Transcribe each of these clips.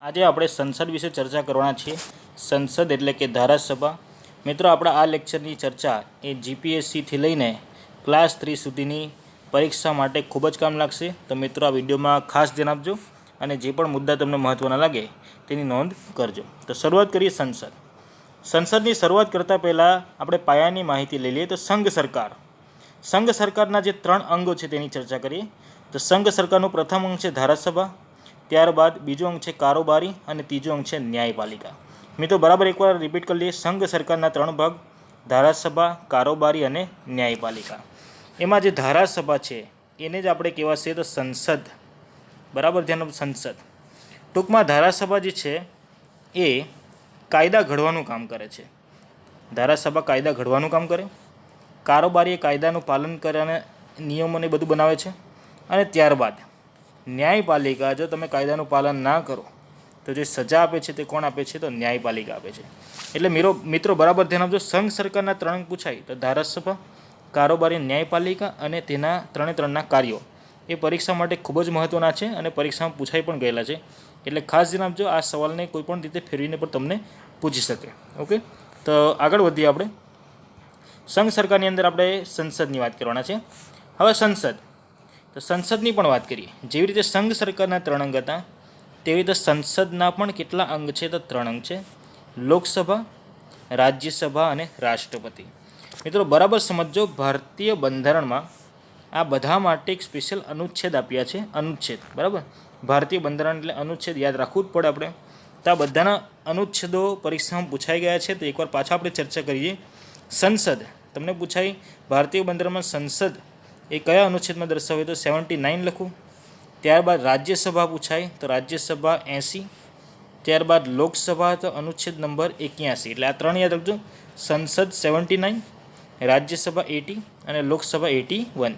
આજે આપણે સંસદ વિશે ચર્ચા કરવાના છીએ। સંસદ એટલે કે ધારાસભા। મિત્રો, આપણા આ લેક્ચરની ચર્ચા એ જીપીએસસીથી લઈને ક્લાસ 3 સુધીની પરીક્ષા માટે ખૂબ જ કામ લાગશે। તો મિત્રો, આ વિડીયોમાં ખાસ ધ્યાન આપજો અને જે પણ મુદ્દા તમને મહત્ત્વના લાગે તેની નોંધ કરજો। તો શરૂઆત કરીએ સંસદ। સંસદની શરૂઆત કરતાં પહેલાં આપણે પાયાની માહિતી લઈ લઈએ। તો સંઘ સરકારના જે 3 અંગો છે તેની ચર્ચા કરીએ। તો સંઘ સરકારનું પ્રથમ અંગ છે ધારાસભા, ત્યારબાદ બીજો અંગ છે કારોબારી અને ત્રીજો અંગ છે ન્યાયપાલિકા। મિત્રો, બરાબર એકવાર રિપીટ કરી લઈએ। સંઘ સરકારના 3 ભાગ, ધારાસભા, કારોબારી અને ન્યાયપાલિકા। એમાં જે ધારાસભા છે એને જ આપણે કહેવાશે તો સંસદ। બરાબર ધ્યાન આપો, સંસદ। ટૂંકમાં ધારાસભા જે છે એ કાયદા ઘડવાનું કામ કરે છે। ધારાસભા કાયદા ઘડવાનું કામ કરે, કારોબારી એ કાયદાનું પાલન કરે અને નિયમોને બધું બનાવે છે, અને ત્યારબાદ ન્યાયપાલિકા, જો તમે કાયદાનું પાલન ના કરો તો જે સજા આપે છે તે કોણ આપે છે? તો ન્યાયપાલિકા આપે છે। એટલે મિત્રો બરાબર ધ્યાન આપજો। સંઘ સરકારના 3 અંગ પૂછાય તો ધારાસભા, કારોબારી, ન્યાયપાલિકા અને તેના 3ના કાર્યો એ પરીક્ષા માટે ખૂબ જ મહત્ત્વના છે અને પરીક્ષામાં પૂછાઈ પણ ગયેલા છે। એટલે ખાસ ધ્યાન આપજો, આ સવાલને કોઈ પણ રીતે ફેરવીને પણ તમને પૂછી શકે। ઓકે, તો આગળ વધીએ આપણે। સંઘ સરકારની અંદર આપણે સંસદની વાત કરવાના છે। હવે સંસદ, તો સંસદની પણ વાત કરીએ। જેવી રીતે સંઘ સરકારના 3 અંગ હતા તેવી રીતે સંસદના પણ કેટલા અંગ છે? તો 3 અંગ છે, લોકસભા, રાજ્યસભા અને રાષ્ટ્રપતિ। મિત્રો બરાબર સમજો, ભારતીય બંધારણમાં આ બધા માટે એક સ્પેશિયલ અનુચ્છેદ આપ્યા છે। અનુચ્છેદ, બરાબર, ભારતીય બંધારણ એટલે અનુચ્છેદ યાદ રાખવું જ પડે આપણે। તો આ બધાના અનુચ્છેદો પરીક્ષામાં પૂછાઈ ગયા છે, તો એકવાર પાછા આપણે ચર્ચા કરીએ। સંસદ તમને પૂછાય, ભારતીય બંધારણમાં સંસદ એ કયા અનુચ્છેદમાં દર્શાવે? તો 79 લખું। ત્યારબાદ રાજ્યસભા પૂછાય તો રાજ્યસભા 80, ત્યારબાદ લોકસભા તો અનુચ્છેદ નંબર 81। એટલે આ 3 યાદ રાખજો, સંસદ 79, રાજ્યસભા 80 અને લોકસભા 81।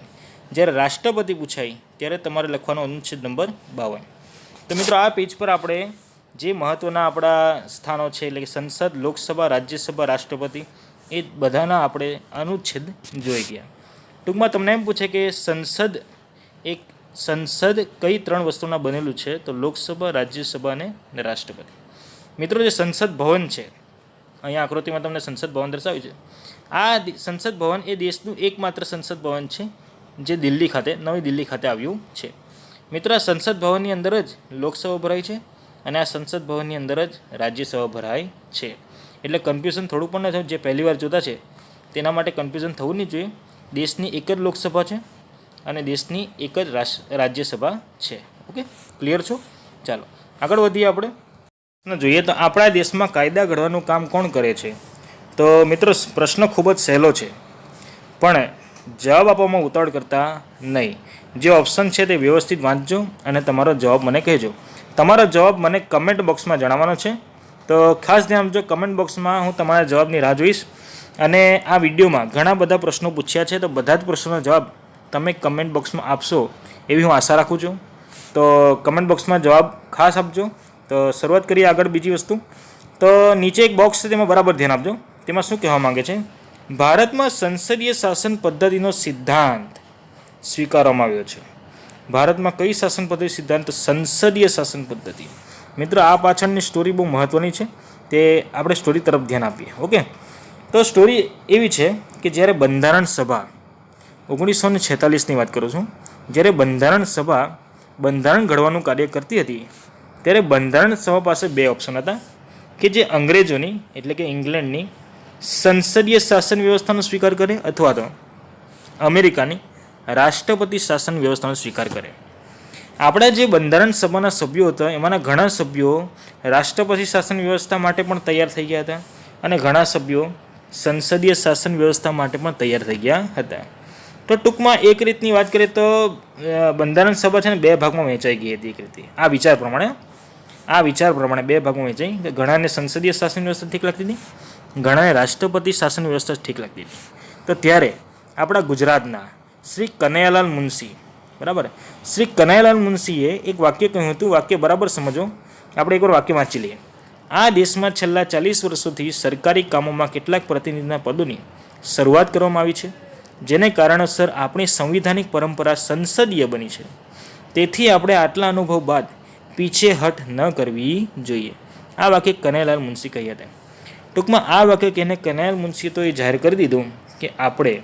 જ્યારે રાષ્ટ્રપતિ પૂછાય ત્યારે તમારે લખવાનો અનુચ્છેદ નંબર 52। તો મિત્રો, આ પેજ પર આપણે જે મહત્ત્વના આપણા સ્થાનો છે એટલે કે સંસદ, લોકસભા, રાજ્યસભા, રાષ્ટ્રપતિ એ બધાના આપણે અનુચ્છેદ જોઈ ગયા। ટૂંકમાં તમને એમ પૂછે કે સંસદ કઈ 3 વસ્તુના બનેલું છે? તો લોકસભા, રાજ્યસભા અને રાષ્ટ્રપતિ। મિત્રો, જે સંસદ ભવન છે, અહીંયા આકૃતિમાં તમને સંસદ ભવન દર્શાવ્યું છે। આ સંસદ ભવન એ દેશનું એકમાત્ર સંસદ ભવન છે જે દિલ્હી ખાતે, નવી દિલ્હી ખાતે આવ્યું છે। મિત્રો, આ સંસદ ભવનની અંદર જ લોકસભા ભરાય છે અને આ સંસદ ભવનની અંદર જ રાજ્યસભા ભરાય છે। એટલે કન્ફ્યુઝન થોડું પણ ન થયું, જે પહેલી વાર જોતા છે તેના માટે કન્ફ્યુઝન થવું નહીં જોઈએ। દેશની એક જ લોકસભા છે અને દેશની એક જ રાજ્યસભા છે। ઓકે, ક્લિયર છો? ચાલો આગળ વધીએ આપણે જોઈએ। તો આપણા દેશમાં કાયદા ઘડવાનું કામ કોણ કરે છે? તો મિત્રો, પ્રશ્ન ખૂબ જ સહેલો છે, પણ જવાબ આપવામાં ઉતાવળ કરતા નહીં। જે ઓપ્શન છે તે વ્યવસ્થિત વાંચજો અને તમારો જવાબ મને કહેજો। તમારો જવાબ મને કમેન્ટ બોક્સમાં જણાવવાનો છે, તો ખાસ ધ્યાન આપજો। કમેન્ટ બોક્સમાં હું તમારા જવાબની રાહ જોઈશ અને આ વિડીયોમાં ઘણા બધા પ્રશ્નો પૂછ્યા છે, તો બધા જ પ્રશ્નોનો જવાબ તમે કમેન્ટ બોક્સમાં આપશો એવી હું આશા રાખું છું। તો કમેન્ટ બોક્સમાં જવાબ ખાસ આપજો। તો શરૂઆત કરીએ આગળ બીજી વસ્તુ। તો નીચે એક બોક્સ છે, તેમાં બરાબર ધ્યાન આપજો। તેમાં શું કહેવા માંગે છે? ભારતમાં સંસદીય શાસન પદ્ધતિનો સિદ્ધાંત સ્વીકારવામાં આવ્યો છે। ભારતમાં કઈ શાસન પદ્ધતિ સિદ્ધાંત? સંસદીય શાસન પદ્ધતિ। મિત્રો, આ પાછળની સ્ટોરી બહુ મહત્ત્વની છે, તે આપણે સ્ટોરી તરફ ધ્યાન આપીએ। ઓકે, તો સ્ટોરી એવી છે કે જ્યારે બંધારણ સભા 1946ની વાત કરું છું, જ્યારે બંધારણ સભા બંધારણ ઘડવાનું કાર્ય કરતી હતી ત્યારે બંધારણ સભા પાસે 2 ઓપ્શન હતા કે જે અંગ્રેજોની એટલે કે ઇંગ્લેન્ડની સંસદીય શાસન વ્યવસ્થાનો સ્વીકાર કરે અથવા તો અમેરિકાની રાષ્ટ્રપતિ શાસન વ્યવસ્થાનો સ્વીકાર કરે। આપણા જે બંધારણ સભાના સભ્યો હતા એમાંના ઘણા સભ્યો રાષ્ટ્રપતિ શાસન વ્યવસ્થા માટે પણ તૈયાર થઈ ગયા હતા અને ઘણા સભ્યો સંસદીય શાસન વ્યવસ્થા માટે પણ તૈયાર થઈ ગયા હતા। તો ટૂંકમાં એક રીતની વાત કરીએ તો બંધારણ સભા છે ને 2 ભાગમાં વહેંચાઈ ગઈ હતી। એક રીતે આ વિચાર પ્રમાણે 2 ભાગમાં વહેંચાઈ, ઘણાને સંસદીય શાસન વ્યવસ્થા ઠીક લાગતી હતી, ઘણાને રાષ્ટ્રપતિ શાસન વ્યવસ્થા ઠીક લાગતી હતી। તો ત્યારે આપણા ગુજરાતના શ્રી કનૈયાલાલ મુનશી, બરાબર, શ્રી કનૈયાલાલ મુનશીએ એક વાક્ય કહ્યું હતું। વાક્ય બરાબર સમજો, આપણે એકવાર વાક્ય વાંચી લઈએ। આ દેશમાં છેલ્લા 40 વર્ષોથી સરકારી કામોમાં કેટલાક પ્રતિનિધિના પદોની શરૂઆત કરવામાં આવી છે, જેને કારણોસર આપણી સંવિધાનિક પરંપરા સંસદીય બની છે। તેથી આપણે આટલા અનુભવ બાદ પીછેહટ ન કરવી જોઈએ. આ વાક્ય કનૈયાલાલ મુનશી કહ્યા હતા. ટૂંકમાં આ વાક્ય કહીને કનૈયાલાલ મુનશીએ તો એ જાહેર કરી દીધું કે આપણે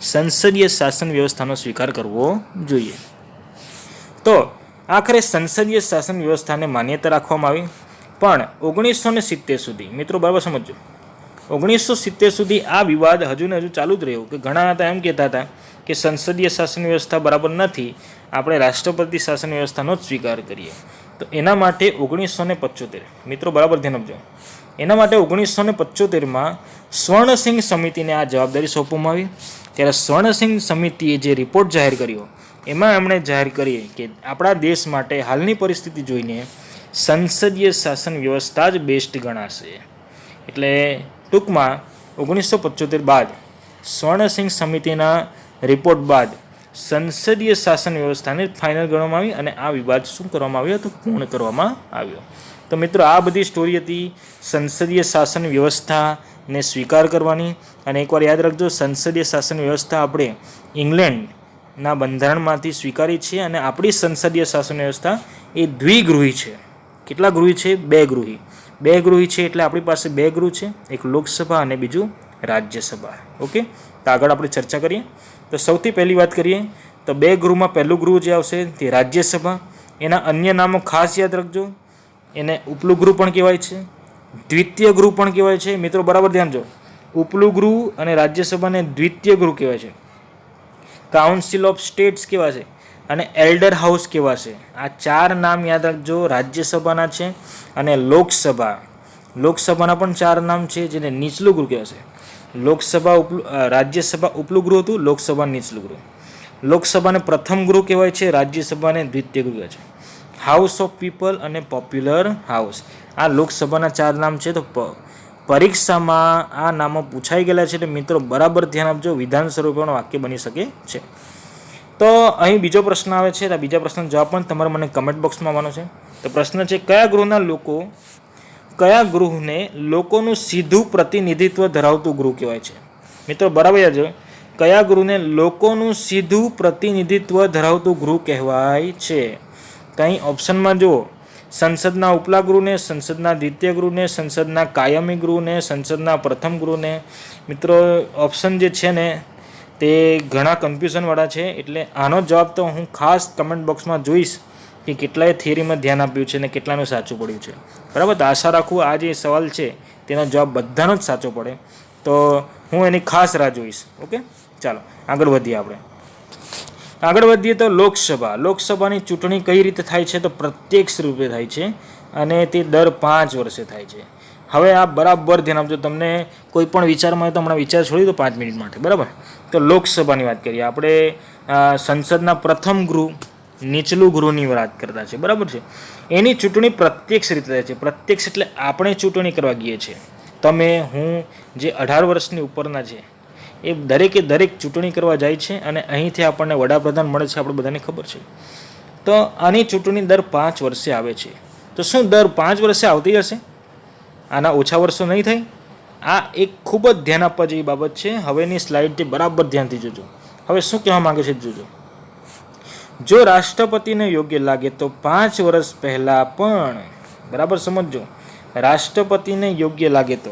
સંસદીય શાસન વ્યવસ્થાનો સ્વીકાર કરવો જોઈએ. તો આખરે સંસદીય શાસન વ્યવસ્થાને માન્યતા રાખવામાં આવી. પણ 1970 સુધી, મિત્રો બરાબર સમજો, 1970 સુધી આ વિવાદ હજુ ને હજુ ચાલુ જ રહ્યો કે ઘણા હતા એમ કહેતા હતા કે સંસદીય શાસન વ્યવસ્થા બરાબર નથી, આપણે રાષ્ટ્રપતિ શાસન વ્યવસ્થાનો જ સ્વીકાર કરીએ. તો એના માટે 1975, મિત્રો બરાબર ધ્યાન આપજો, એના માટે 1975માં સ્વર્ણસિંહ સમિતિને આ જવાબદારી સોંપવામાં આવી. ત્યારે સ્વર્ણસિંહ સમિતિએ જે રિપોર્ટ જાહેર કર્યો એમાં એમણે જાહેર કરી કે આપણા દેશ માટે હાલની પરિસ્થિતિ જોઈને સંસદીય શાસન વ્યવસ્થા જ બેસ્ટ ગણાશે. એટલે ટૂંકમાં 1975 બાદ સ્વર્ણસિંહ સમિતિના રિપોર્ટ બાદ સંસદીય શાસન વ્યવસ્થાને ફાઇનલ ગણવામાં આવી અને આ વિવાદ શું કરવામાં આવ્યો તો પૂર્ણ કરવામાં આવ્યો. તો મિત્રો આ બધી સ્ટોરી હતી સંસદીય શાસન વ્યવસ્થાને સ્વીકાર કરવાની. અને એકવાર યાદ રાખજો, સંસદીય શાસન વ્યવસ્થા આપણે ઇંગ્લેન્ડના બંધારણમાંથી સ્વીકારી છે અને આપણી સંસદીય શાસન વ્યવસ્થા એ દ્વિગૃહી છે. કેટલા ગૃહી છે? બે ગૃહી છે. એટલે આપણી પાસે બે ગૃહ છે, એક લોકસભા અને બીજું રાજ્યસભા. ઓકે, તો આગળ આપણે ચર્ચા કરીએ. તો સૌથી પહેલી વાત કરીએ તો બે ગૃહમાં પહેલું ગૃહ જે આવશે તે રાજ્યસભા. એના અન્ય નામો ખાસ યાદ રાખજો. એને ઉપલું ગૃહ પણ કહેવાય છે, દ્વિતીય ગૃહ પણ કહેવાય છે. મિત્રો બરાબર ધ્યાન જો, ઉપલું ગૃહ અને રાજ્યસભાને દ્વિતીય ગૃહ કહેવાય છે. કાઉન્સિલ ઓફ સ્ટેટ્સ કહેવાશે અને એલ્ડર હાઉસ કહેવાશે. આ ચાર નામ યાદ રાખજો, રાજ્યસભાના છે. અને લોકસભાના પણ ચાર નામ છે, જેને નીચલું ગૃહ કહેવાશે. રાજ્યસભા ઉપલું ગૃહ હતું, લોકસભા નીચલું ગૃહ. લોકસભાને પ્રથમ ગૃહ કહેવાય છે, રાજ્યસભાને દ્વિતીય ગૃહ કહેવાય છે. હાઉસ ઓફ પીપલ અને પોપ્યુલર હાઉસ, આ લોકસભાના ચાર નામ છે. તો પરીક્ષામાં આ નામો પૂછાઈ ગયેલા છે. એટલે મિત્રો બરાબર ધ્યાન આપજો, વિધાન સ્વરૂપે પણ વાક્ય બની શકે છે. તો અહીં બીજો પ્રશ્ન આવે છે. બીજા પ્રશ્નનો જવાબ પણ તમારે મને કમેન્ટ બોક્સમાં આવવાનો છે. તો પ્રશ્ન છે, કયા ગૃહને લોકોનું સીધું પ્રતિનિધિત્વ ધરાવતું ગૃહ કહેવાય છે? મિત્રો બરાબર યાદ, કયા ગૃહને લોકોનું સીધું પ્રતિનિધિત્વ ધરાવતું ગૃહ કહેવાય છે? તો અહીં ઓપ્શનમાં જુઓ, સંસદના ઉપલા ગૃહને, સંસદના દ્વિતીય ગૃહને, સંસદના કાયમી ગૃહને, સંસદના પ્રથમ ગૃહને. મિત્રો ઓપ્શન જે છે ને તે ઘણા કન્ફ્યુઝનવાળા છે. એટલે આનો જવાબ તો હું ખાસ કમેન્ટ બોક્સમાં જોઈશ કે કેટલાય થિયરીમાં ધ્યાન આપ્યું છે અને કેટલાનું સાચું પડ્યું છે. બરાબર, તો આશા રાખું આ જે સવાલ છે તેનો જવાબ બધાનો જ સાચો પડે. તો હું એની ખાસ રાહ જોઈશ. ઓકે, ચાલો આગળ વધીએ. તો લોકસભાની ચૂંટણી કઈ રીતે થાય છે? તો પ્રત્યક્ષ રૂપે થાય છે અને તે દર 5 વર્ષે થાય છે. હવે આ બરાબર ધ્યાન આપજો, તમને કોઈ પણ વિચારમાં હોય તો હમણાં વિચાર છોડી દો 5 મિનિટ માટે. બરાબર, તો લોકસભાની વાત કરીએ આપણે. સંસદના પ્રથમ ગૃહ, નીચલું ગૃહની વાત કરતા છે. બરાબર છે, એની ચૂંટણી પ્રત્યક્ષ રીતે થાય છે. પ્રત્યક્ષ એટલે આપણે ચૂંટણી કરવા ગઈએ છીએ, તમે, હું, જે 18 વર્ષની ઉપરના છે એ દરેકે દરેક ચૂંટણી કરવા જાય છે અને અહીંથી આપણને વડાપ્રધાન મળે છે, આપણે બધાને ખબર છે. તો આની ચૂંટણી દર 5 વર્ષે આવે છે. તો શું દર 5 વર્ષે આવતી હશે? આના ઓછા વર્ષો નહીં થાય? આ એક ખૂબ જ ધ્યાન આપવા જેવી બાબત છે. હવેની સ્લાઇડ બરાબર ધ્યાનથી જોજો. હવે શું કહેવા માંગે છે જોજો. જો રાષ્ટ્રપતિને યોગ્ય લાગે તો 5 વર્ષ પહેલાં પણ, બરાબર સમજો, રાષ્ટ્રપતિને યોગ્ય લાગે તો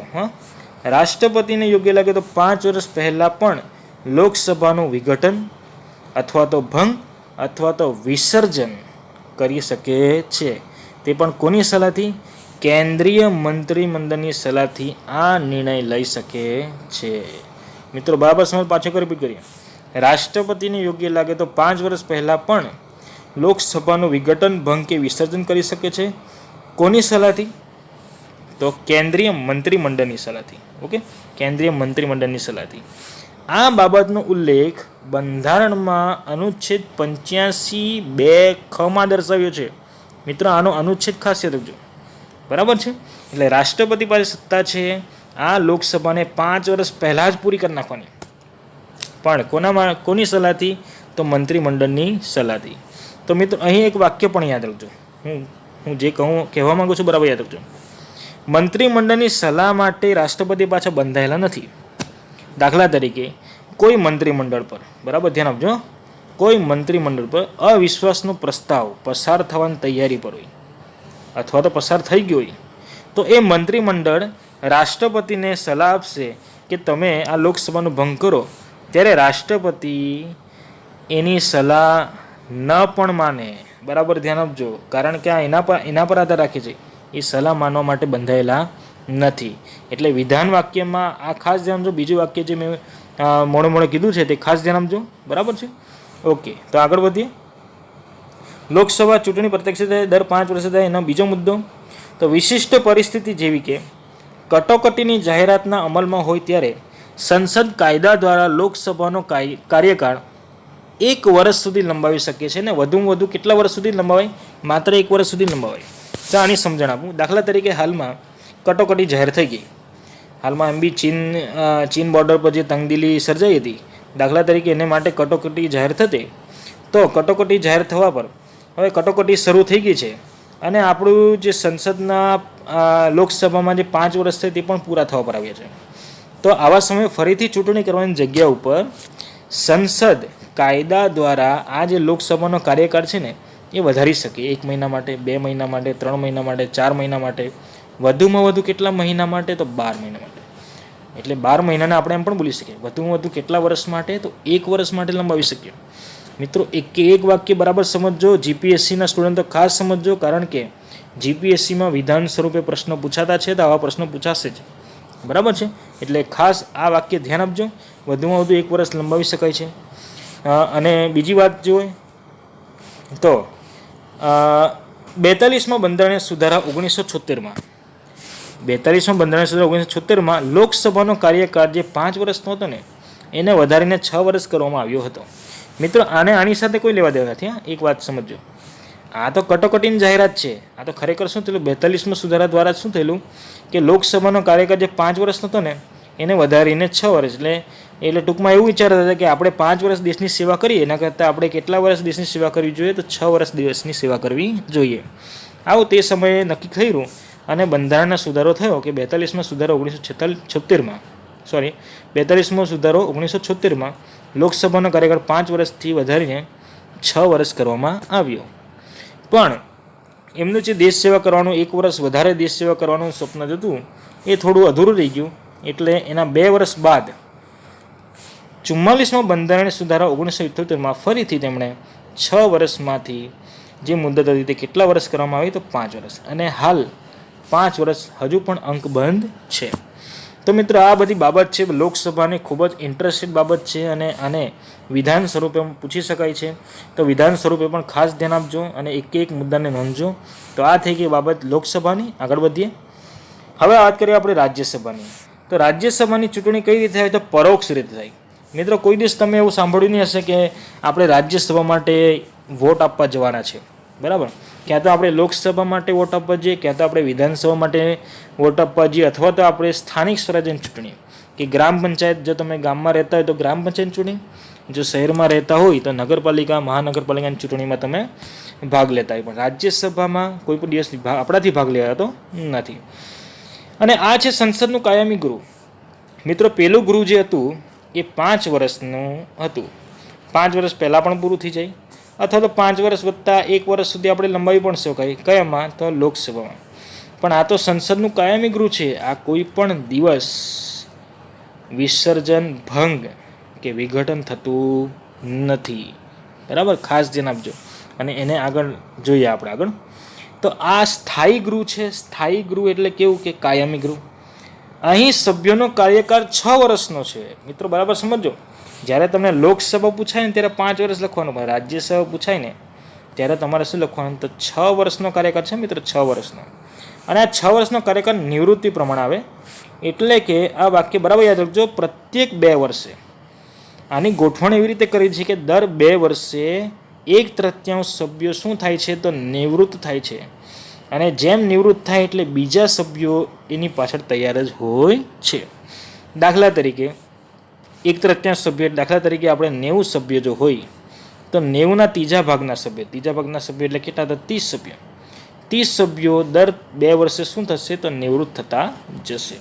5 વર્ષ પહેલાં પણ લોકસભાનું વિઘટન અથવા તો ભંગ અથવા તો વિસર્જન કરી શકે છે. તે પણ કોની સલાહથી? કેન્દ્રીય મંત્રીમંડળની સલાહથી આ નિર્ણય લઈ શકે છે. મિત્રો બરાબર સમજ, પાછો રિપીટ કરીએ. રાષ્ટ્રપતિને યોગ્ય લાગે તો 5 વર્ષ પહેલાં પણ લોકસભાનું વિઘટન, ભંગ કે વિસર્જન કરી શકે છે. કોની સલાહથી? તો કેન્દ્રીય મંત્રીમંડળની સલાહથી. ઓકે, કેન્દ્રીય મંત્રીમંડળની સલાહથી. આ બાબતનો ઉલ્લેખ બંધારણમાં અનુચ્છેદ 85(2)ખ દર્શાવ્યો છે. મિત્રો આનો અનુચ્છેદ ખાસ યાદ રાખજો. બરાબર છે, એટલે રાષ્ટ્રપતિ પાસે સત્તા છે આ લોકસભાને 5 વર્ષ પહેલાં જ પૂરી કરી નાખવાની. પણ કોની સલાહથી? તો મંત્રીમંડળની સલાહથી. તો મિત્રો અહીં એક વાક્ય પણ યાદ રાખજો, હું જે કહેવા માંગુ છું બરાબર યાદ રાખજો. મંત્રીમંડળની સલાહ માટે રાષ્ટ્રપતિ પાછા બંધાયેલા નથી. દાખલા તરીકે કોઈ મંત્રીમંડળ પર, બરાબર ધ્યાન આપજો, કોઈ મંત્રીમંડળ પર અવિશ્વાસનો પ્રસ્તાવ પસાર થવાની તૈયારી પર હોય, અથવા તો પસાર થઈ ગયો હોય તો એ મંત્રીમંડળ રાષ્ટ્રપતિને સલાહ આપશે કે તમે આ લોકસભાનો ભંગ કરો. ત્યારે રાષ્ટ્રપતિ એની સલાહ ન પણ માને. બરાબર ધ્યાન આપજો, કારણ કે આ એના પર આધાર રાખે છે. એ સલાહ માનવા માટે બંધાયેલા નથી. એટલે વિધાન વાક્યમાં આ ખાસ ધ્યાન આપજો. બીજું વાક્ય જે મેં મોડે મોડે કીધું છે તે ખાસ ધ્યાન આપજો. બરાબર છે? ઓકે, તો આગળ વધીએ. લોકસભા ચૂંટણી પ્રત્યક્ષ દર 5 વર્ષે થાય. એનો બીજો મુદ્દો, તો વિશિષ્ટ પરિસ્થિતિ જેવી કે કટોકટીની જાહેરાતના અમલમાં હોય ત્યારે સંસદ કાયદા દ્વારા લોકસભાનો કાર્યકાળ 1 વર્ષ સુધી લંબાવી શકે છે. ને વધુમાં વધુ કેટલા વર્ષ સુધી લંબાવાય? માત્ર 1 વર્ષ સુધી લંબાવાય. તો આની સમજણ આપું. દાખલા તરીકે હાલમાં કટોકટી જાહેર થઈ ગઈ. હાલમાં એમ બી ચીન બોર્ડર પર જે તંગદિલી સર્જાઈ હતી, દાખલા તરીકે એને માટે કટોકટી જાહેર થતી. તો કટોકટી જાહેર થવા પર હવે કટોકટી શરૂ થઈ ગઈ છે અને આપણું જે સંસદના લોકસભામાં જે 5 વર્ષ છે તે પણ પૂરા થવા પર આવ્યા છે. તો આવા સમયે ફરીથી ચૂંટણી કરવાની જગ્યા ઉપર સંસદ કાયદા દ્વારા આ જે લોકસભાનો કાર્યકાળ છે ને એ વધારી શકે. 1 મહિના માટે, 2 મહિના માટે, 3 મહિના માટે, 4 મહિના માટે, વધુમાં વધુ કેટલા મહિના માટે? તો 12 મહિના માટે. એટલે 12 મહિનાને આપણે એમ પણ બોલી શકીએ. વધુમાં વધુ કેટલા વર્ષ માટે? તો 1 વર્ષ માટે લંબાવી શકીએ. મિત્રો એક વાક્ય બરાબર સમજજો. જીપીએસસીના સ્ટુડન્ટો ખાસ સમજજો, કારણ કે જીપીએસસીમાં વિધાન સ્વરૂપે પ્રશ્નો પૂછાતા છે તો આવા પ્રશ્નો પૂછાશે જ. બરાબર છે? એટલે ખાસ આ વાક્ય ધ્યાન આપજો. વધુમાં વધુ 1 વર્ષ લંબાવી શકાય છે. અને બીજી વાત જોઈએ તો 42માં બંધારણીય સુધારા 1976માં 42માં બંધારણીય સુધારા 1976માં લોકસભાનો કાર્યકાળ જે 5 વર્ષનો હતો ને એને વધારીને 6 વર્ષ કરવામાં આવ્યો હતો. મિત્રો આની સાથે કોઈ લેવા દેવા નથી. એક વાત સમજો, આ તો કટોકટીની જાહેરાત છે. આ તો ખરેખર શું થયેલું? 42માં સુધારા દ્વારા શું થયેલું કે લોકસભાનો કાર્યકાળ જે 5 વર્ષનો હતો ને એને વધારીને 6 વર્ષ. એટલે ટૂંકમાં એવું વિચારતા હતા કે આપણે 5 વર્ષ દેશની સેવા કરીએ, એના કરતાં આપણે કેટલા વર્ષ દેશની સેવા કરવી જોઈએ? તો 6 વર્ષ દેશની સેવા કરવી જોઈએ. આવું તે સમયે નક્કી થયું અને બંધારણનો સુધારો થયો કે 42માં સુધારો 42મો સુધારો 1976માં લોકસભાનો કાર્યકાળ 5 વર્ષથી વધારીને 6 વર્ષ કરવામાં આવ્યો. પણ એમનું જે દેશ સેવા કરવાનું 1 વર્ષ વધારે દેશ સેવા કરવાનું સ્વપ્ન હતું એ થોડું અધૂરું રહી ગયું. એટલે એના 2 વર્ષ બાદ 44માં બંધારણીય સુધારા 1978માં ફરીથી તેમણે 6 વર્ષમાંથી જે મુદ્દત હતી તે કેટલા વર્ષ કરવામાં આવી? તો 5 વર્ષ. અને હાલ 5 વર્ષ હજુ પણ અંકબંધ છે. તો મિત્રો આ બધી બાબત છે લોકસભાની ખૂબ જ ઇન્ટરેસ્ટેડ બાબત છે અને આને વિધાન સ્વરૂપે પૂછી શકાય છે. તો વિધાન સ્વરૂપે પણ ખાસ ધ્યાન આપજો અને એક મુદ્દાને નોંધજો. તો આ થઈ ગઈ બાબત લોકસભાની. આગળ વધીએ. હવે વાત કરીએ આપણે રાજ્યસભાની. તો રાજ્યસભાની ચૂંટણી કઈ રીતે થાય? તો પરોક્ષ રીતે થાય. મિત્રો કોઈ દિવસ તમે એવું સાંભળ્યું નહીં હશે કે આપણે રાજ્યસભા માટે વોટ આપવા જવાના છે. બરાબર? ક્યાં તો આપણે લોકસભા માટે વોટ આપવા જઈએ, ક્યાં તો આપણે વિધાનસભા માટે વોટ આપવા જઈએ, અથવા તો આપણે સ્થાનિક સ્વરાજ્યની ચૂંટણી કે ગ્રામ પંચાયત, જો તમે ગામમાં રહેતા હોય તો ગ્રામ પંચાયત ચૂંટણી, જો શહેરમાં રહેતા હોય તો નગરપાલિકા, મહાનગરપાલિકાની ચૂંટણીમાં તમે ભાગ લેતા હોય. પણ રાજ્યસભામાં કોઈ પણ દિવસ આપણાથી ભાગ લેવાતો નથી. અને આ છે સંસદનું કાયમી ગૃહ. મિત્રો પહેલું ગૃહ જે હતું એ 5 વર્ષનું હતું. 5 વર્ષ પહેલાં પણ પૂરું થઈ જાય, અથવા તો 5 વર્ષ વત્તા 1 વર્ષ સુધી આપણે લંબાવી પણ શકાય. કયામાં? તો લોકસભામાં. પણ આ તો સંસદનું કાયમી ગૃહ છે. આ કોઈ પણ દિવસ વિસર્જન, ભંગ કે વિઘટન થતું નથી. બરાબર? ખાસ ધ્યાન આપજો. અને એને આગળ જોઈએ આપણે આગળ. તો આ સ્થાયી ગૃહ છે. સ્થાયી ગૃહ એટલે કેવું કે કાયમી ગૃહ. અહીં સભ્યોનો કાર્યકાળ 6 વર્ષનો છે. મિત્રો બરાબર સમજો. જ્યારે તમને લોકસભા પૂછાય ને ત્યારે 5 વર્ષ લખવાનું, પણ રાજ્યસભા પૂછાય ને ત્યારે તમારે શું લખવાનું? તો 6 વર્ષનો કાર્યકાળ છે મિત્રો, 6 વર્ષનો. અને આ 6 વર્ષનો કાર્યકાળ નિવૃત્તિ પ્રમાણે આવે. એટલે કે આ વાક્ય બરાબર યાદ રાખજો, પ્રત્યેક 2 વર્ષે. આની ગોઠવણ એવી રીતે કરી છે કે દર 2 વર્ષે 1/3 સભ્યો શું થાય છે? તો નિવૃત્ત થાય છે. અને જેમ નિવૃત્ત થાય એટલે બીજા સભ્યો એની પાછળ તૈયાર જ હોય છે. દાખલા તરીકે 1/3 સભ્ય, દાખલા તરીકે આપણે 90 સભ્ય જો હોય તો 90ના ત્રીજા ભાગના સભ્ય એટલે કેટલા? તો 30 સભ્યો. 30 સભ્યો દર 2 વર્ષે શું થશે? તો નિવૃત્ત થતા જશે.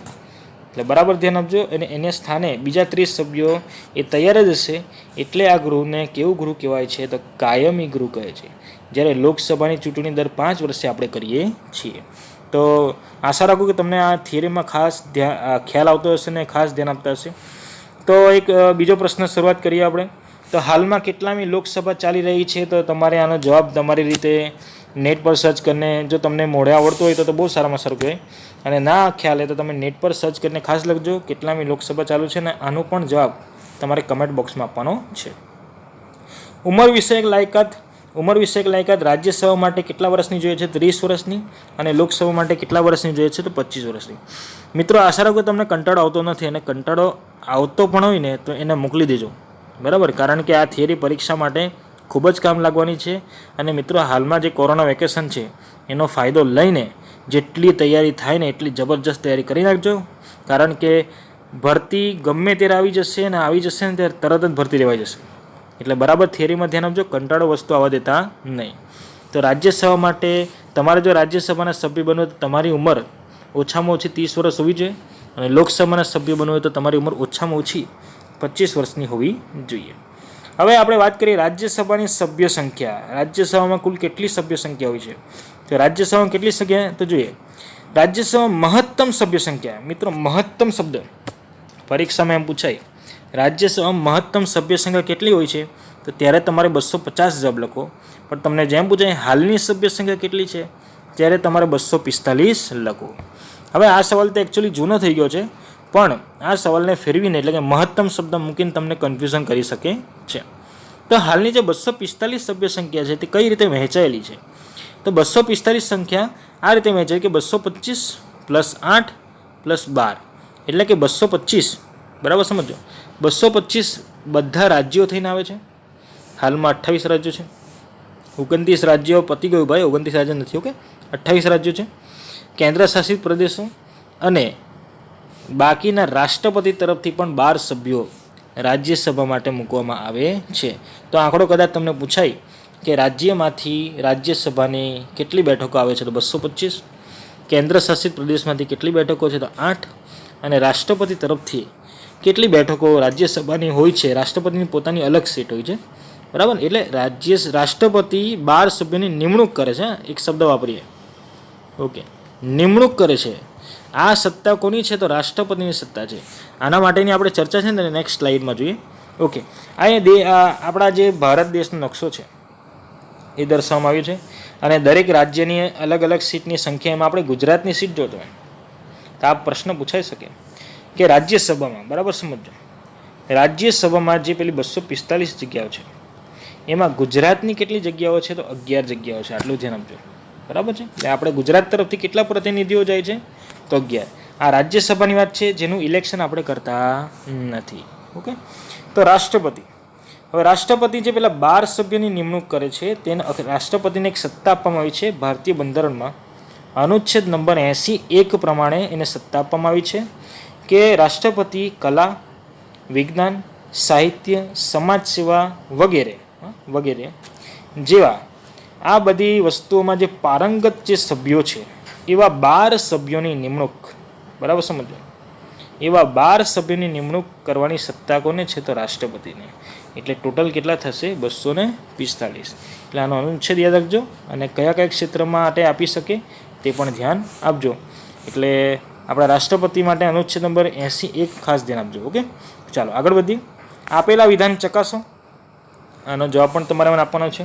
એટલે બરાબર ધ્યાન આપજો. અને એને સ્થાને બીજા 30 સભ્યો એ તૈયાર જ હશે. એટલે આ ગૃહને કેવું ગૃહ કહેવાય છે? તો કાયમી ગૃહ કહે છે. જ્યારે લોકસભાની ચૂંટણી દર 5 વર્ષે આપણે કરીએ છીએ. તો આશા રાખું કે તમને આ થિયરીમાં ખાસ ખ્યાલ આવતો હશે ને ખાસ ધ્યાન આપતા હશે. તો એક બીજો પ્રશ્ન શરૂઆત કરીએ આપણે. તો હાલમાં કેટલામી લોકસભા ચાલી રહી છે? તો તમારે આનો જવાબ તમારી રીતે નેટ પર સર્ચ કરીને, જો તમને મોઢે આવડતું હોય તો બહુ સારામાં સારું કહેવાય, અને ના ખ્યાલ હોય તો તમે નેટ પર સર્ચ કરીને ખાસ લખજો કેટલામી લોકસભા ચાલુ છે, ને આનો પણ જવાબ તમારે કમેન્ટ બોક્સમાં આપવાનો છે. ઉંમર વિષયક લાયકાત રાજ્યસભા માટે કેટલા વર્ષની જોઈએ છે? 30 વર્ષની. અને લોકસભા માટે કેટલા વર્ષની જોઈએ છે? તો 25 વર્ષની. મિત્રો આશા રાખું તમને કંટાળો આવતો નથી, અને કંટાળો આવતો પણ હોય ને તો એને મોકલી દેજો, બરાબર, કારણ કે આ થિયરી પરીક્ષા માટે ખૂબ જ કામ લાગવાની છે. અને મિત્રો હાલમાં જે કોરોના વેકેશન છે એનો ફાયદો લઈને જેટલી તૈયારી થાય ને એટલી જબરજસ્ત તૈયારી કરી નાખજો, કારણ કે ભરતી ગમે ત્યારે આવી જશે, અને આવી જશે ને ત્યારે તરત જ ભરતી લેવાઈ જશે. એટલે બરાબર થિયરીમાં ધ્યાન આપજો, કંટાળો વસ્તુ આવવા દેતા નહીં. તો રાજ્યસભા માટે તમારે જો રાજ્યસભાના સભ્ય બનવું હોય તો તમારી ઉંમર ઓછામાં ઓછી 30 વર્ષ હોવી જોઈએ, અને લોકસભાના સભ્ય બનવું હોય તો તમારી ઉંમર ઓછામાં ઓછી 25 વર્ષની હોવી જોઈએ. હવે આપણે વાત કરીએ રાજ્યસભાની સભ્ય સંખ્યા. રાજ્યસભામાં કુલ કેટલી સભ્ય સંખ્યા હોય છે? તો રાજ્યસભામાં કેટલી સંખ્યા તો જોઈએ. રાજ્યસભામાં મહત્તમ સભ્ય સંખ્યા, મિત્રો મહત્તમ શબ્દ પરીક્ષામાં એમ પૂછાય, રાજ્યસભામાં મહત્તમ સભ્ય સંખ્યા કેટલી હોય છે? તો ત્યારે તમારે 250 જવાબ લખો. પણ તમને જેમ પૂછાય હાલની સભ્ય સંખ્યા કેટલી છે, ત્યારે તમારે 245 લખો. હવે આ સવાલ તો એકચ્યુઅલી જૂનો થઈ ગયો છે, પણ આ સવાલને ફેરવીને એટલે કે મહત્તમ શબ્દ મૂકીને તમને કન્ફ્યુઝન કરી શકે છે. તો હાલની જે 245 સભ્ય સંખ્યા છે તે કઈ રીતે વહેંચાયેલી છે? તો 245 સંખ્યા આ રીતે વહેંચાય કે 225 + 8 + 12 એટલે કે 225, બરાબર સમજો. 225 બધા રાજ્યો થઈને આવે છે. હાલમાં 28 રાજ્યો છે. 29 રાજ્યો પતી ગયું ભાઈ, 29 રાજ્યો નથી, ઓકે, 28 રાજ્યો છે. કેન્દ્ર શાસિત પ્રદેશો અને બાકીના રાષ્ટ્રપતિ તરફથી પણ 12 સભ્યો રાજ્યસભા માટે મૂકવામાં આવે છે. તો આંકડો કદાચ તમને પૂછાય કે રાજ્યમાંથી રાજ્યસભાની કેટલી બેઠકો આવે છે? તો 225. કેન્દ્ર શાસિત પ્રદેશમાંથી કેટલી બેઠકો છે? તો 8. અને રાષ્ટ્રપતિ તરફથી કેટલી બેઠકો રાજ્યસભાની હોય છે? રાષ્ટ્રપતિની પોતાની અલગ સીટ હોય છે, બરાબર. એટલે રાષ્ટ્રપતિ 12 સભ્યોની નિમણૂક કરે છે. એક શબ્દ વાપરીએ, ઓકે, નિમણૂક કરે છે. આ સત્તા કોની છે? તો રાષ્ટ્રપતિની સત્તા છે. આના માટેની આપણે ચર્ચા છે ને નેક્સ્ટ સ્લાઇડમાં જોઈએ, ઓકે. અહીંયા આપણા જે ભારત દેશનો નકશો છે એ દર્શાવવામાં આવ્યું છે, અને દરેક રાજ્યની અલગ અલગ સીટની સંખ્યા. એમાં આપણે ગુજરાતની સીટ જોતો હોય તો આ પ્રશ્ન પૂછાઈ શકે કે રાજ્યસભામાં, બરાબર સમજો, રાજ્યસભામાં જે પેલી 245 જગ્યાઓ છે એમાં ગુજરાતની કેટલી જગ્યાઓ છે? તો 11 જગ્યાઓ છે. આટલું ધ્યાન આપજો, બરાબર છે. એટલે આપણે ગુજરાત તરફથી કેટલા પ્રતિનિધિઓ જાય છે? તો 11. આ રાજ્યસભાની વાત છે જેનું ઇલેક્શન આપણે કરતા નથી, ઓકે. તો રાષ્ટ્રપતિ, હવે રાષ્ટ્રપતિ જે પેલા 12 સભ્યોની નિમણૂક કરે છે તેને રાષ્ટ્રપતિને એક સત્તા આપવામાં આવી છે. ભારતીય બંધારણમાં અનુચ્છેદ નંબર 81 પ્રમાણે એને સત્તા આપવામાં આવી છે કે રાષ્ટ્રપતિ કલા, વિજ્ઞાન, સાહિત્ય, સમાજ સેવા વગેરે જેવા આ બધી વસ્તુઓમાં જે પારંગત જે સભ્યો છે એવા 12 સભ્યોની નિમણૂક, બરાબર સમજો, એવા 12 સભ્યોની નિમણૂક કરવાની સત્તા કોને છે? તો રાષ્ટ્રપતિને. એટલે ટોટલ કેટલા થશે? 245. એટલે આનો અનુચ્છેદ યાદ રાખજો, અને કયા કયા ક્ષેત્ર માટે આપી શકે તે પણ ધ્યાન આપજો. એટલે આપણા રાષ્ટ્રપતિ માટે અનુચ્છેદ નંબર 81 ખાસ ધ્યાન આપજો, ઓકે. ચાલો આગળ વધીએ. આપેલા વિધાન ચકાસો. આનો જવાબ પણ તમારે મને આપવાનો છે.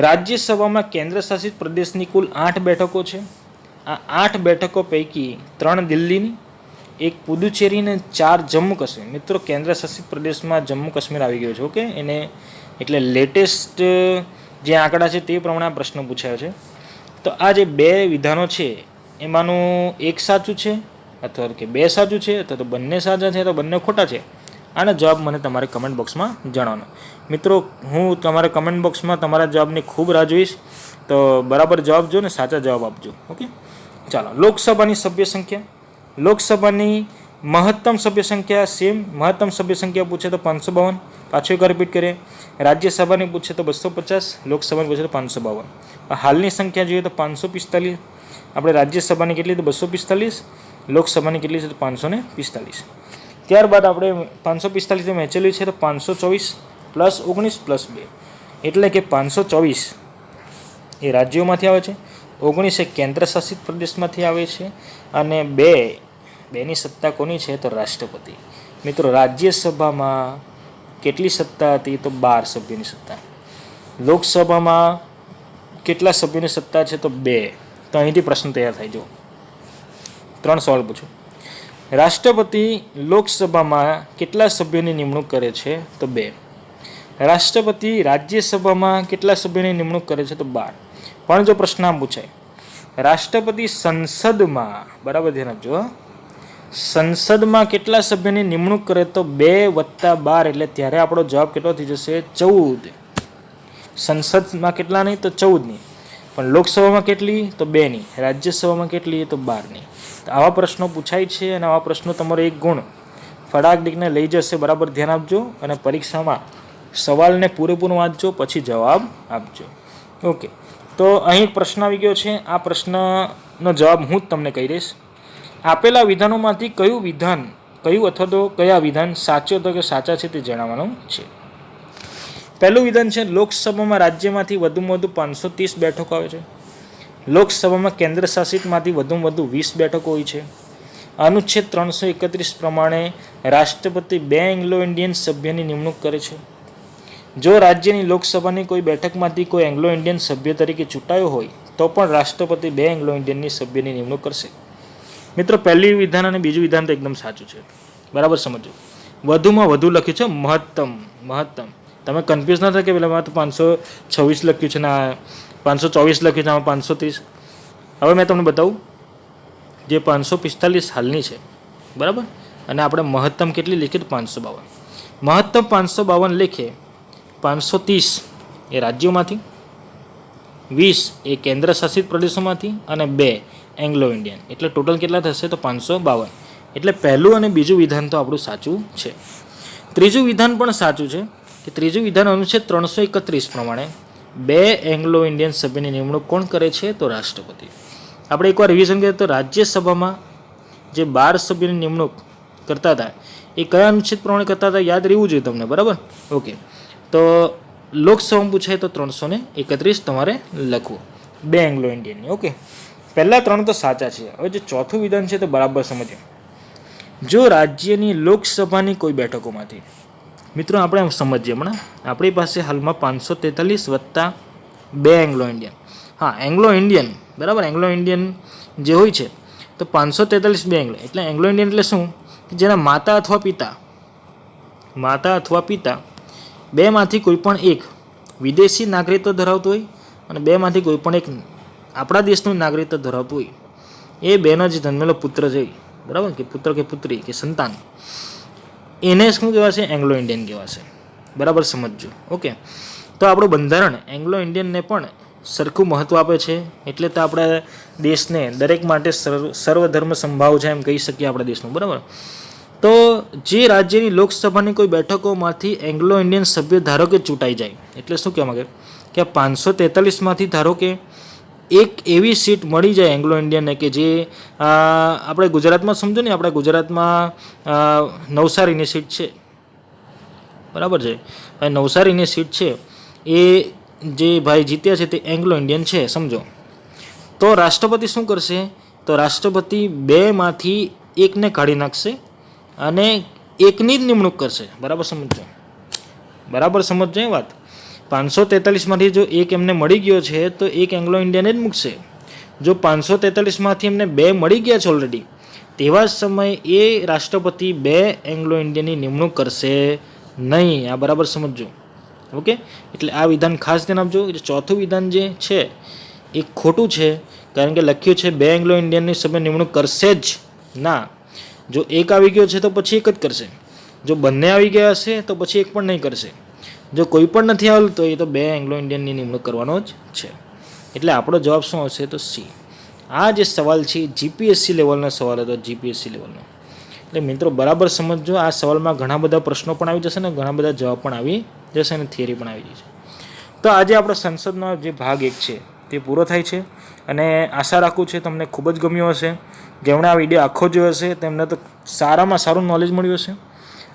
રાજ્યસભામાં કેન્દ્ર શાસિત પ્રદેશની કુલ 8 બેઠકો છે. આ 8 બેઠકો પૈકી 3 દિલ્હીની, 1 પુદુચેરી અને 4 જમ્મુ કાશ્મીર. મિત્રો કેન્દ્ર શાસિત પ્રદેશમાં જમ્મુ કાશ્મીર આવી ગયો છે, ઓકે. એને એટલે લેટેસ્ટ જે આંકડા છે તે પ્રમાણે આ પ્રશ્ન પૂછાયો છે. તો આ જે 2 વિધાનો છે એમાંનું એક સાચું છે, અથવા કે 2 સાચું છે, અથવા તો બંને સાચા છે, તો બંને ખોટા છે. આનો જવાબ મને તમારે કમેન્ટ બોક્સમાં જણાવવાનો. મિત્રો હું તમારા કમેન્ટ બોક્સમાં તમારા જવાબની ખૂબ રાહ જોઈશ. તો બરાબર જવાબ જો ને સાચા જવાબ આપજો, ઓકે. ચાલો, લોકસભાની સભ્ય સંખ્યા. લોકસભાની મહત્તમ સભ્ય સંખ્યા સેમ. મહત્તમ સભ્ય સંખ્યા પૂછે તો 552. પાછું એક રિપીટ કરીએ. રાજ્યસભાની પૂછે તો 250, લોકસભાની પૂછે તો 552. હાલની સંખ્યા જોઈએ તો 545. આપણે રાજ્યસભાની કેટલી? તો 245. લોકસભાની કેટલી છે? તો 545. ત્યારબાદ આપણે 545 વહેંચેલી છે તો 524 + 19 + 2 એટલે કે 524 એ રાજ્યોમાંથી આવે છે, 19 એ કેન્દ્ર શાસિત પ્રદેશમાંથી આવે છે, અને બેની સત્તા કોની છે તો રાષ્ટ્રપતિ. મિત્રો રાજ્યસભામાં કેટલી સત્તા હતી તો 12 સભ્યોની સત્તા. લોકસભામાં કેટલા સભ્યોની સત્તા છે તો 2. તો અહીંથી પ્રશ્ન તૈયાર થાય. જો 3 સવાલ પૂછું. રાષ્ટ્રપતિ લોકસભામાં કેટલા સભ્યોની નિમણૂક કરે છે તો 2. રાષ્ટ્રપતિ રાજ્યસભામાં કેટલા સભ્યોની નિમણૂક કરે છે તો 12. પણ જો પ્રશ્ન આમ પૂછાય, રાષ્ટ્રપતિ સંસદમાં, બરાબર ધ્યાન આપજો, સંસદમાં કેટલા સભ્યોની નિમણૂક કરે તો 2 + 12, એટલે ત્યારે આપણો જવાબ કેટલો થઈ જશે 14. સંસદમાં કેટલા નહીં તો 14ની, પણ લોકસભામાં કેટલી તો 2ની, રાજ્યસભામાં કેટલી તો 12ની. તો આવા પ્રશ્નો પૂછાય છે, અને આવા પ્રશ્નો તમારો 1 ગુણ ફટાકડીને લઈ જશે. બરાબર ધ્યાન આપજો, અને પરીક્ષામાં સવાલને પૂરેપૂરો વાંચજો, પછી જવાબ આપજો. ઓકે, તો અહીં પ્રશ્ન આવી ગયો છે. આ પ્રશ્નનો જવાબ હું જ તમને કહી દઈશ. આપેલા વિધાનોમાંથી કયું અથવા તો કયા વિધાન સાચો તો કે સાચા છે તે જણાવવાનું છે. પહેલું વિધાન છે, લોકસભામાં રાજ્યમાંથી વધુમાં વધુ 530 બેઠકો આવે છે. લોકસભામાં કેન્દ્ર શાસિતમાંથી વધુમાં વધુ 20 બેઠકો હોય છે. અનુચ્છેદ 331 પ્રમાણે રાષ્ટ્રપતિ 2 એંગ્લો ઇન્ડિયન સભ્યની નિમણૂક કરે છે. જો રાજ્યની લોકસભાની કોઈ બેઠકમાંથી કોઈ એંગ્લો ઇન્ડિયન સભ્ય તરીકે ચૂંટાયો હોય તો પણ રાષ્ટ્રપતિ 2 એંગ્લો ઇન્ડિયનની સભ્યની નિમણૂક કરશે. મિત્રો પહેલું વિધાન અને બીજું વિધાન તો એકદમ સાચું છે. બરાબર સમજો. વધુમાં વધુ લખ્યું છે મહત્તમ. તમે કન્ફ્યુઝ ના થાય કે પેલા 526 લખ્યું છે ને 524 લખ્યું છે, આમાં 530. હવે મેં તમને બતાવું, જે 545 હાલની છે, બરાબર, અને આપણે મહત્તમ કેટલી લીખી તો 552. મહત્તમ 552 લખીએ. 530 એ રાજ્યોમાંથી, 20 એ કેન્દ્ર શાસિત પ્રદેશોમાંથી, અને 2 એંગ્લો ઇન્ડિયન, એટલે ટોટલ કેટલા થશે તો 552. એટલે પહેલું અને બીજું વિધાન તો આપણું સાચું છે. ત્રીજું વિધાન પણ સાચું છે, કે ત્રીજું વિધાન અનુચ્છેદ 331 પ્રમાણે 2 એંગ્લો ઇન્ડિયન સભ્યની નિમણૂક કોણ કરે છે તો રાષ્ટ્રપતિ. આપણે એકવાર રિવિઝન કરીએ તો રાજ્યસભામાં જે 12 સભ્યોની નિમણૂક કરતા હતા એ કયા અનુચ્છેદ પ્રમાણે કરતા હતા યાદ રહેવું જોઈએ તમને. બરાબર, ઓકે. તો લોકસભામાં પૂછાય તો 331 તમારે લખવું, 2 એંગ્લો ઇન્ડિયનની. ઓકે, પહેલા 3 તો સાચા છે. હવે જે ચોથું વિધાન છે તો બરાબર સમજીએ. જો રાજ્યની લોકસભાની કોઈ બેઠકોમાંથી, મિત્રો આપણે સમજીએ હમણાં, આપણી પાસે હાલમાં 543 + 2 એંગ્લો ઇન્ડિયન. હા, એંગ્લો ઇન્ડિયન, બરાબર, એંગ્લો ઇન્ડિયન જે હોય છે તો 543 2 એંગ્લો, એટલે એંગ્લો ઇન્ડિયન એટલે શું, જેના માતા અથવા પિતા બેમાંથી કોઈ પણ એક વિદેશી નાગરિકત્વ ધરાવતું હોય, અને બેમાંથી કોઈ પણ એક આપણા દેશનું નાગરિકત્વ ધરાવતું હોય, એ બેનો જે જન્મેલો પુત્ર છે, બરાબર, કે પુત્ર કે પુત્રી કે સંતાન, એને શું કહેવાશે એંગ્લો ઇન્ડિયન કહેવાશે. બરાબર સમજજો. ઓકે, તો આપણું બંધારણ એંગ્લો ઇન્ડિયનને પણ સરખું મહત્ત્વ આપે છે. એટલે તો આપણા દેશને દરેક માટે સર્વધર્મ સંભાવ છે એમ કહી શકીએ આપણા દેશનું. બરાબર, તો જે રાજ્યની લોકસભાની કોઈ બેઠકોમાંથી એંગ્લો ઇન્ડિયન સભ્ય ધારો કે ચૂંટાઈ જાય, એટલે શું કહેવા માંગે કે 543માંથી ધારો કે એક એવી સીટ મળી જાય એંગ્લો ઇન્ડિયનને કે જે આપણે ગુજરાતમાં સમજો ને, આપણે ગુજરાતમાં નવસારીની સીટ છે, બરાબર છે, નવસારીની સીટ છે, એ જે ભાઈ જીત્યા છે તે એંગ્લો ઇન્ડિયન છે સમજો. તો રાષ્ટ્રપતિ શું કરશે તો રાષ્ટ્રપતિ 2માંથી એકને કાઢી નાખશે અને એકની જ નિમણૂક કરશે. બરાબર સમજજો એ વાત. 543માંથી જો એક એમને મળી ગયો છે તો એક એંગ્લો ઇન્ડિયન જ મૂકશે. જો 543માંથી એમને 2 મળી ગયા છે ઓલરેડી, તેવા જ સમયે એ રાષ્ટ્રપતિ 2 એંગ્લો ઇન્ડિયનની નિમણૂક કરશે નહીં. આ બરાબર સમજજો. ઓકે, એટલે આ વિધાન ખાસ ધ્યાન આપજો. ચોથું વિધાન જે છે એ ખોટું છે, કારણ કે લખ્યું છે 2 એંગ્લો ઇન્ડિયનની સભ્ય નિમણૂક કરશે જ ના. જો એક આવી ગયો છે તો પછી એક જ કરશે, જો બંને આવી ગયા હશે તો પછી એક પણ નહીં કરશે, જો કોઈ પણ નથી આવેલું તો એ તો 2 એંગ્લો ઇન્ડિયનની નિમણૂક કરવાનો જ છે. એટલે આપણો જવાબ શું હશે તો સી. આ જે સવાલ છે જીપીએસસી લેવલનો સવાલ હતો, જીપીએસસી લેવલનો. એટલે મિત્રો બરાબર સમજજો. આ સવાલમાં ઘણા બધા પ્રશ્નો પણ આવી જશે ને ઘણા બધા જવાબ પણ આવી જશે અને થિયરી પણ આવી જશે. તો આજે આપણો સંસદનો જે ભાગ 1 છે તે પૂરો થાય છે, અને આશા રાખું છું તમને ખૂબ જ ગમ્યો હશે. જેમણે આ વિડીયો આખો જોયો હશે તેમને તો સારામાં સારું નોલેજ મળ્યું હશે.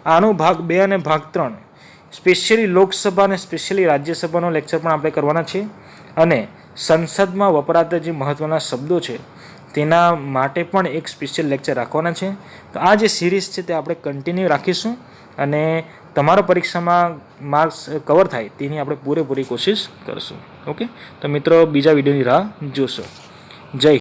આનો ભાગ 2 અને ભાગ 3 સ્પેશિયલી લોકસભા અને સ્પેશિયલી રાજ્યસભાનો લેક્ચર પણ આપણે કરવાના છે, અને સંસદમાં વપરાતા જે મહત્ત્વના શબ્દો છે તેના માટે પણ એક સ્પેશિયલ લેક્ચર રાખવાના છે. તો આ જે સિરીઝ છે તે આપણે કન્ટિન્યુ રાખીશું અને તમારા પરીક્ષામાં માર્ક્સ કવર થાય તેની આપણે પૂરેપૂરી કોશિશ કરશું. ઓકે, તો મિત્રો બીજા વિડીયોની રાહ જોશો. જય